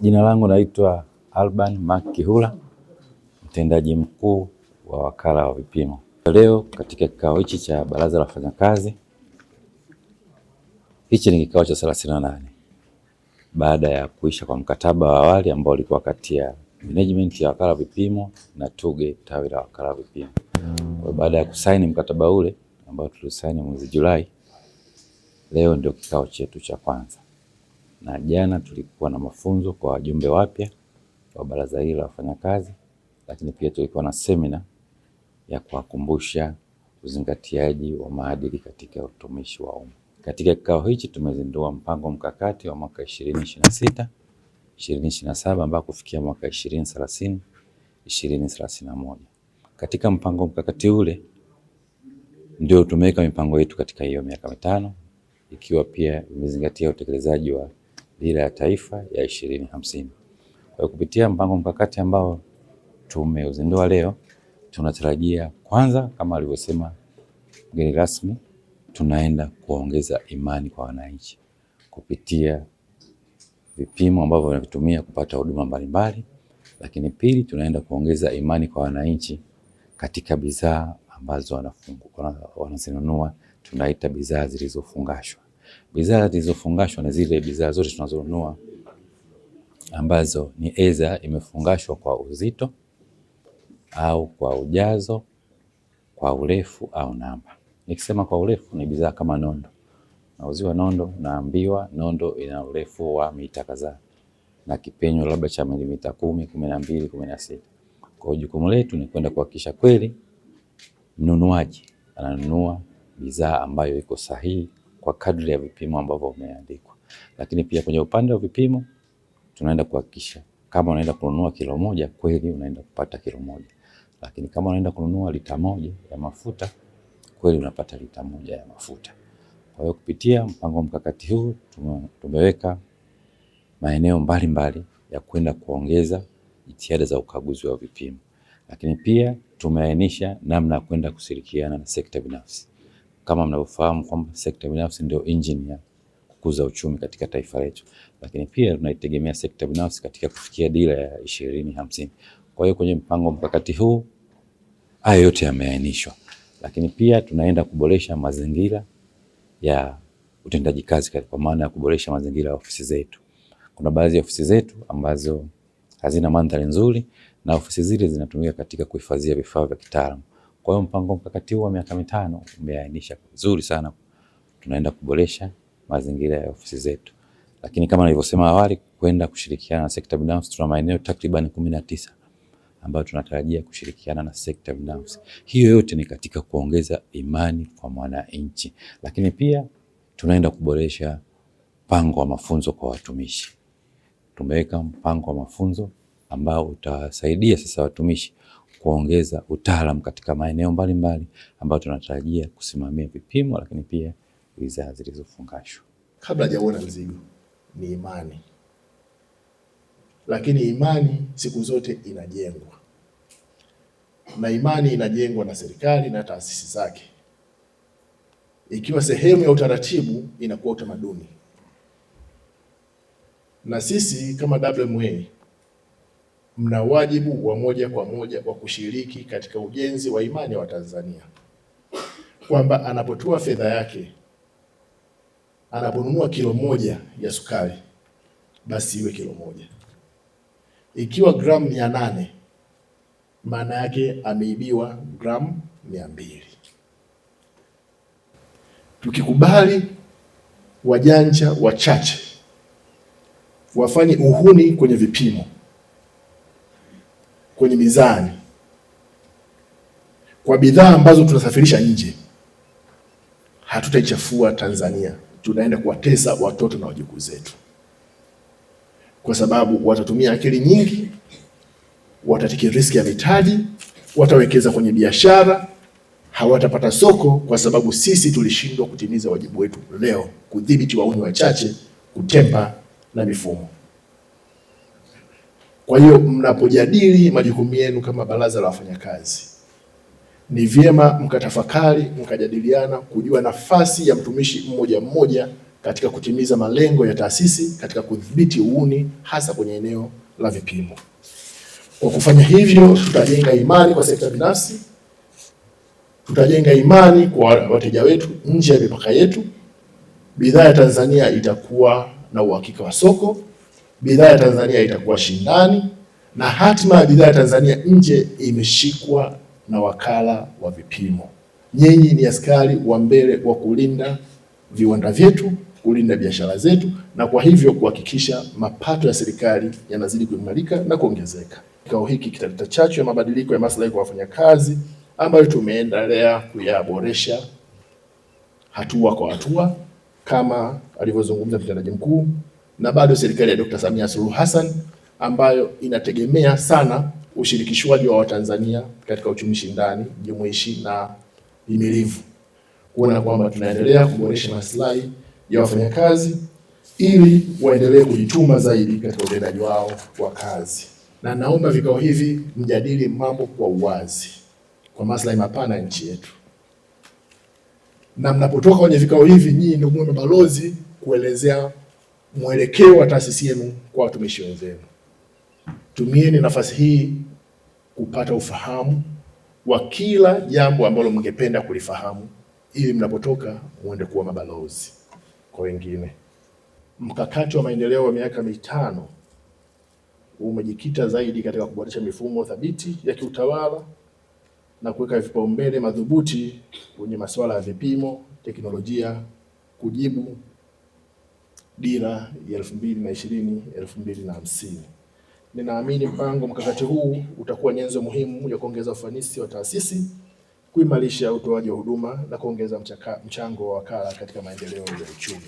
Jina langu naitwa Alban Mark Kihula, mtendaji mkuu wa wakala wa vipimo. Leo katika kikao hichi cha baraza la wafanyakazi, hichi ni kikao cha 38 baada ya kuisha kwa mkataba wa awali ambao ulikuwa kati ya management ya wakala wa vipimo na TUGHE tawi la wakala wa vipimo. Kwa baada ya kusaini mkataba ule ambao tulisaini mwezi Julai, leo ndio kikao chetu cha kwanza. Na jana tulikuwa na mafunzo kwa wajumbe wapya wa baraza hili la wafanyakazi, lakini pia tulikuwa na semina ya kuwakumbusha uzingatiaji wa maadili katika utumishi wa umma. Katika kikao hichi tumezindua mpango mkakati wa mwaka 2026 2027 ambao kufikia mwaka 2030 2031. Katika mpango mkakati ule ndio tumeweka mipango yetu katika hiyo miaka mitano, ikiwa pia imezingatia utekelezaji wa dira ya taifa ya 2050. Kwa kupitia mpango mkakati ambao tumeuzindua leo, tunatarajia kwanza, kama alivyosema mgeni rasmi, tunaenda kuongeza imani kwa wananchi kupitia vipimo ambavyo wanavitumia kupata huduma mbalimbali. Lakini pili, tunaenda kuongeza imani kwa wananchi katika bidhaa ambazo wanazinunua, tunaita bidhaa zilizofungashwa. Bidhaa zilizofungashwa ni zile bidhaa zote tunazonunua ambazo ni aidha imefungashwa kwa uzito au kwa ujazo, kwa urefu au namba. Nikisema kwa urefu ni bidhaa kama nondo. Nauziwa nondo, naambiwa nondo ina urefu wa mita kadhaa na kipenyo labda cha milimita 10, 12, 16. Kwa jukumu letu ni kwenda kuhakikisha kweli mnunuaji ananunua bidhaa ambayo iko sahihi kwa kadri ya vipimo ambavyo umeandikwa. Lakini pia kwenye upande wa vipimo tunaenda kuhakikisha kama unaenda kununua kilo moja, kweli unaenda kupata kilo moja. Lakini kama unaenda kununua lita moja ya mafuta, kweli unapata lita moja ya mafuta. Kwa hiyo kupitia mpango mkakati huu tumeweka maeneo mbalimbali ya kwenda kuongeza jitihada za ukaguzi wa vipimo. Lakini pia tumeainisha namna ya kwenda kushirikiana na sekta binafsi. Kama mnavyofahamu kwamba sekta binafsi ndio engine ya kukuza uchumi katika taifa letu. Lakini pia tunaitegemea sekta binafsi katika kufikia dira ya 2050. Kwa hiyo kwenye mpango mkakati huu haya yote yameainishwa. Lakini pia tunaenda kuboresha mazingira ya utendaji kazi, kwa maana ya kuboresha mazingira ya ofisi zetu. Kuna baadhi ya ofisi zetu ambazo hazina mandhari nzuri na ofisi zile zinatumika katika kuhifadhia vifaa vya kitaalamu. Kwa hiyo mpango mkakati huu wa miaka mitano umeainisha vizuri sana tunaenda kuboresha mazingira ya ofisi zetu. Lakini kama nilivyosema awali, kwenda kushirikiana na sekta binafsi, tuna maeneo takriban 19 ambayo tunatarajia kushirikiana na sekta binafsi. Hiyo yote ni katika kuongeza imani kwa mwananchi. Lakini pia tunaenda kuboresha mpango wa mafunzo kwa watumishi. Tumeweka mpango wa mafunzo ambao utasaidia sasa watumishi kuongeza utaalamu katika maeneo mbalimbali ambayo tunatarajia kusimamia vipimo, lakini pia bidhaa zilizofungashwa. Kabla hajaona mzigo ni imani, lakini imani siku zote inajengwa, na imani inajengwa na serikali na taasisi zake. Ikiwa sehemu ya utaratibu, inakuwa utamaduni. Na sisi kama WMA mna wajibu wa moja kwa moja wa kushiriki katika ujenzi wa imani wa Tanzania, kwamba anapotoa fedha yake, anaponunua kilo moja ya sukari, basi iwe kilo moja. Ikiwa gramu 800, maana yake ameibiwa gramu 200. Tukikubali wajanja wachache wafanye uhuni kwenye vipimo, kwenye mizani, kwa bidhaa ambazo tunasafirisha nje, hatutaichafua Tanzania. Tunaenda kuwatesa watoto na wajukuu zetu, kwa sababu watatumia akili nyingi, watatiki riski ya mitaji, watawekeza kwenye biashara, hawatapata soko, kwa sababu sisi tulishindwa kutimiza wajibu wetu leo, kudhibiti wahuni wachache, kutempa na mifumo. Kwa hiyo mnapojadili majukumu yenu kama baraza la wafanyakazi, ni vyema mkatafakari, mkajadiliana kujua nafasi ya mtumishi mmoja mmoja katika kutimiza malengo ya taasisi katika kudhibiti uhuni hasa kwenye eneo la vipimo. Kwa kufanya hivyo, tutajenga imani kwa sekta binafsi, tutajenga imani kwa wateja wetu nje ya mipaka yetu. Bidhaa ya Tanzania itakuwa na uhakika wa soko, bidhaa ya Tanzania itakuwa shindani, na hatima ya bidhaa ya Tanzania nje imeshikwa na wakala wa vipimo. Nyinyi ni askari wa mbele wa kulinda viwanda vyetu, kulinda biashara zetu, na kwa hivyo kuhakikisha mapato ya serikali yanazidi kuimarika na kuongezeka. Kikao hiki kitaleta chachu ya mabadiliko ya maslahi kwa wafanyakazi ambayo tumeendelea kuyaboresha hatua kwa hatua kama alivyozungumza mtendaji mkuu, na bado serikali ya Dr. Samia Suluhu Hassan ambayo inategemea sana ushirikishwaji wa Watanzania katika uchumi shindani, jumuishi na himilivu, kuona kwamba tunaendelea kuboresha maslahi ya wafanyakazi ili waendelee kujituma zaidi katika utendaji wao wa kazi. Na naomba vikao hivi mjadili mambo kwa uwazi kwa maslahi mapana ya nchi yetu. Na mnapotoka kwenye vikao hivi, nyinyi ndio mwe mabalozi kuelezea mwelekeo wa taasisi yenu kwa watumishi wenzenu. Tumieni nafasi hii kupata ufahamu wa kila jambo ambalo mngependa kulifahamu ili mnapotoka muende kuwa mabalozi kwa wengine. Mkakati wa maendeleo wa miaka mitano umejikita zaidi katika kuboresha mifumo thabiti ya kiutawala na kuweka vipaumbele madhubuti kwenye masuala ya vipimo, teknolojia, kujibu dira ya 2020-2050. Ninaamini mpango mkakati huu utakuwa nyenzo muhimu ya kuongeza ufanisi wa taasisi, kuimarisha utoaji wa huduma na kuongeza mchango wa wakala katika maendeleo ya uchumi.